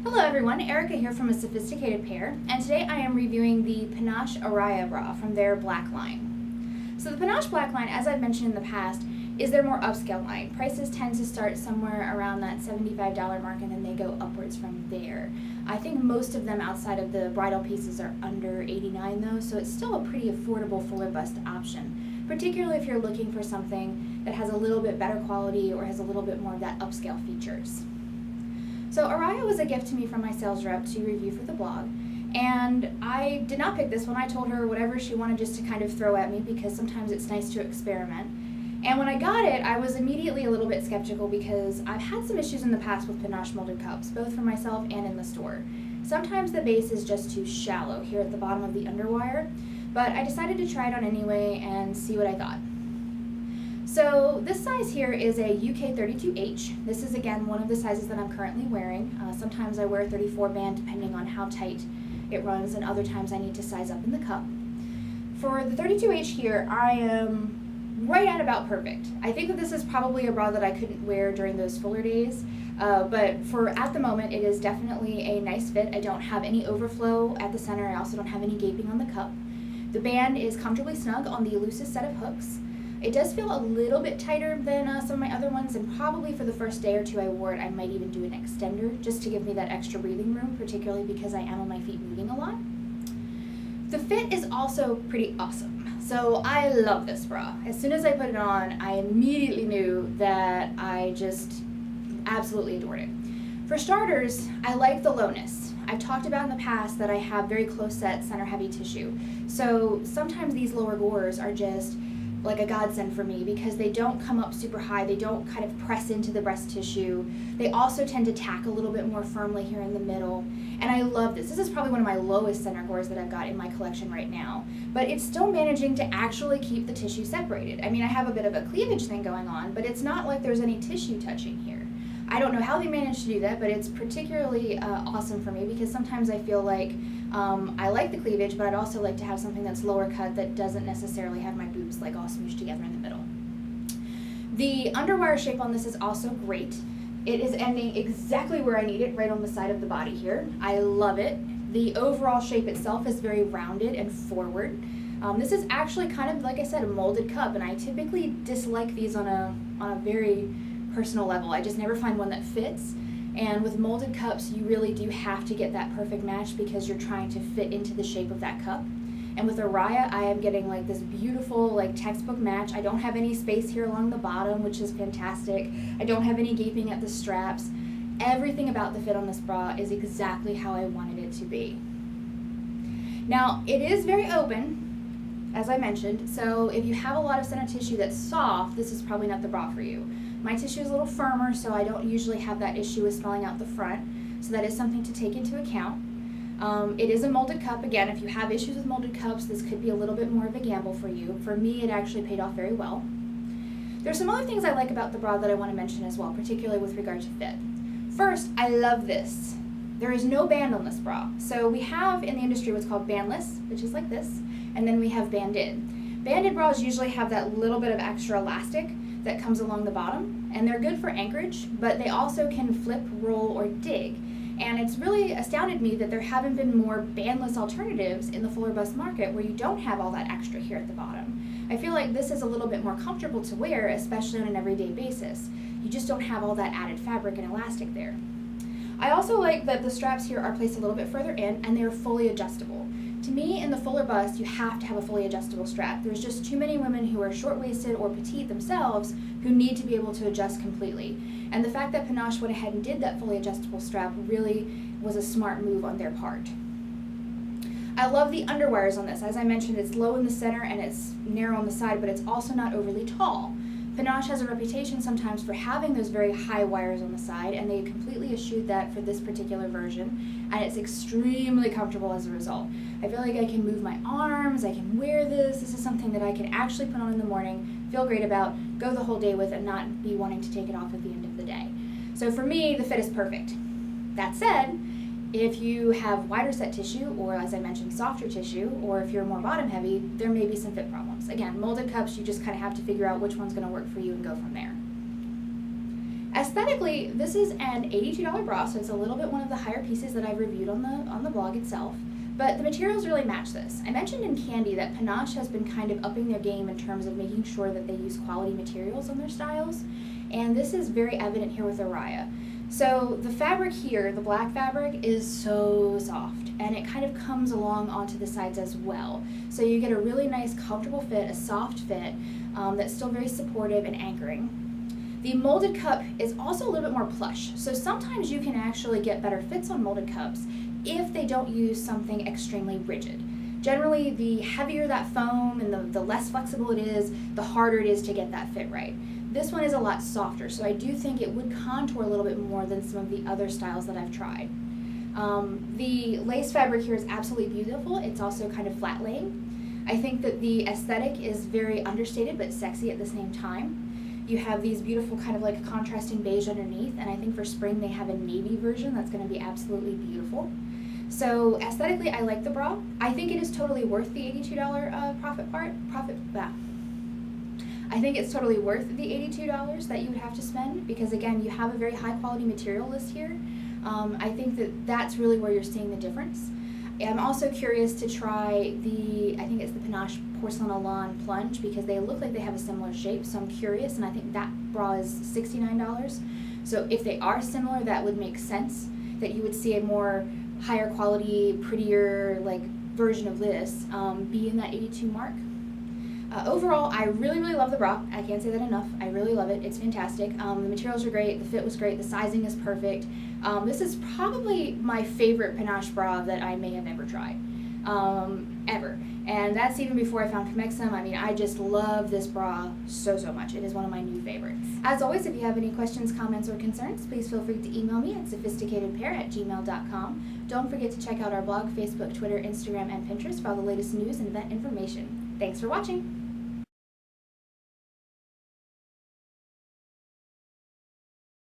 Hello everyone, Erica here from A Sophisticated Pair, and today I am reviewing the Panache Aria bra from their black line. So the Panache black line, as I've mentioned in the past, is their more upscale line. Prices tend to start somewhere around that $75 mark and then they go upwards from there. I think most of them outside of the bridal pieces are under $89 though, so it's still a pretty affordable fuller bust option, particularly if you're looking for something that has a little bit better quality or has a little bit more of that upscale features. So Aria was a gift to me from my sales rep to review for the blog, and I did not pick this one. I told her whatever she wanted just to kind of throw at me because sometimes it's nice to experiment. And when I got it, I was immediately a little bit skeptical because I've had some issues in the past with Panache molded cups, both for myself and in the store. Sometimes the base is just too shallow here at the bottom of the underwire, but I decided to try it on anyway and see what I thought. So this size here is a UK 32H. This is again one of the sizes that I'm currently wearing. Sometimes I wear a 34 band depending on how tight it runs, and other times I need to size up in the cup. For the 32H here, I am right at about perfect. I think that this is probably a bra that I couldn't wear during those fuller days, but for at the moment it is definitely a nice fit. I don't have any overflow at the center. I also don't have any gaping on the cup. The band is comfortably snug on the loosest set of hooks. It does feel a little bit tighter than some of my other ones, and probably for the first day or two I wore it, I might even do an extender just to give me that extra breathing room, particularly because I am on my feet moving a lot. The fit is also pretty awesome. So I love this bra. As soon as I put it on, I immediately knew that I just absolutely adored it. For starters, I like the lowness. I've talked about in the past that I have very close set center heavy tissue. So sometimes these lower gores are just like a godsend for me because they don't come up super high, they don't kind of press into the breast tissue. They also tend to tack a little bit more firmly here in the middle, and I love this. This is probably one of my lowest center gores that I've got in my collection right now, but it's still managing to actually keep the tissue separated. I mean, I have a bit of a cleavage thing going on, but it's not like there's any tissue touching here. I don't know how they managed to do that, but it's particularly awesome for me because sometimes I feel like I like the cleavage, but I'd also like to have something that's lower cut that doesn't necessarily have my boobs like all smooshed together in the middle. The underwire shape on this is also great. It is ending exactly where I need it, right on the side of the body here. I love it. The overall shape itself is very rounded and forward. This is actually kind of, like I said, a molded cup, and I typically dislike these on a very personal level. I just never find one that fits. And with molded cups, you really do have to get that perfect match because you're trying to fit into the shape of that cup. And with Aria, I am getting like this beautiful like textbook match. I don't have any space here along the bottom, which is fantastic. I don't have any gaping at the straps. Everything about the fit on this bra is exactly how I wanted it to be. Now, it is very open, as I mentioned, so if you have a lot of center tissue that's soft, this is probably not the bra for you. My tissue is a little firmer, so I don't usually have that issue with swelling out the front, so that is something to take into account. It is a molded cup. Again, if you have issues with molded cups, this could be a little bit more of a gamble for you. For me, it actually paid off very well. There's some other things I like about the bra that I want to mention as well, particularly with regard to fit. First, I love this. There is no band on this bra. So we have in the industry what's called bandless, which is like this, and then we have banded. Banded bras usually have that little bit of extra elastic that comes along the bottom, and they're good for anchorage, but they also can flip, roll, or dig. And it's really astounded me that there haven't been more bandless alternatives in the fuller bust market where you don't have all that extra here at the bottom. I feel like this is a little bit more comfortable to wear, especially on an everyday basis. You just don't have all that added fabric and elastic there. I also like that the straps here are placed a little bit further in and they're fully adjustable. To me, in the fuller bust, you have to have a fully adjustable strap. There's just too many women who are short-waisted or petite themselves who need to be able to adjust completely. And the fact that Panache went ahead and did that fully adjustable strap really was a smart move on their part. I love the underwires on this. As I mentioned, it's low in the center and it's narrow on the side, but it's also not overly tall. Panache has a reputation sometimes for having those very high wires on the side, and they completely eschewed that for this particular version, and it's extremely comfortable as a result. I feel like I can move my arms, I can wear this. This is something that I can actually put on in the morning, feel great about, go the whole day with, and not be wanting to take it off at the end of the day. So for me, the fit is perfect. That said, if you have wider set tissue, or as I mentioned, softer tissue, or if you're more bottom heavy, there may be some fit problems. Again, molded cups, you just kind of have to figure out which one's going to work for you and go from there. Aesthetically, this is an $82 bra, so it's a little bit one of the higher pieces that I've reviewed on the blog itself. But the materials really match this. I mentioned in Candy that Panache has been kind of upping their game in terms of making sure that they use quality materials on their styles, and this is very evident here with Aria. So the fabric here, the black fabric, is so soft, and it kind of comes along onto the sides as well. So you get a really nice, comfortable fit, a soft fit that's still very supportive and anchoring. The molded cup is also a little bit more plush, so sometimes you can actually get better fits on molded cups if they don't use something extremely rigid. Generally, the heavier that foam and the less flexible it is, the harder it is to get that fit right. This one is a lot softer, so I do think it would contour a little bit more than some of the other styles that I've tried. The lace fabric here is absolutely beautiful. It's also kind of flat laying. I think that the aesthetic is very understated but sexy at the same time. You have these beautiful kind of like contrasting beige underneath, and I think for spring they have a navy version that's going to be absolutely beautiful. So aesthetically, I like the bra. I think it is totally worth the $82 I think it's totally worth the $82 that you would have to spend, because again, you have a very high quality material list here. I think that that's really where you're seeing the difference. I'm also curious to try I think it's the Panache Porcelain Aria Plunge, because they look like they have a similar shape, so I'm curious, and I think that bra is $69. So if they are similar, that would make sense, that you would see a more higher quality, prettier like version of this be in that 82 mark. Overall, I really, really love the bra. I can't say that enough. I really love it. It's fantastic. The materials are great. The fit was great. The sizing is perfect. This is probably my favorite Panache bra that I may have ever tried, ever. And that's even before I found Comexum. I mean, I just love this bra so, so much. It is one of my new favorites. As always, if you have any questions, comments, or concerns, please feel free to email me at sophisticatedpair@gmail.com. Don't forget to check out our blog, Facebook, Twitter, Instagram, and Pinterest for all the latest news and event information. Thanks for watching.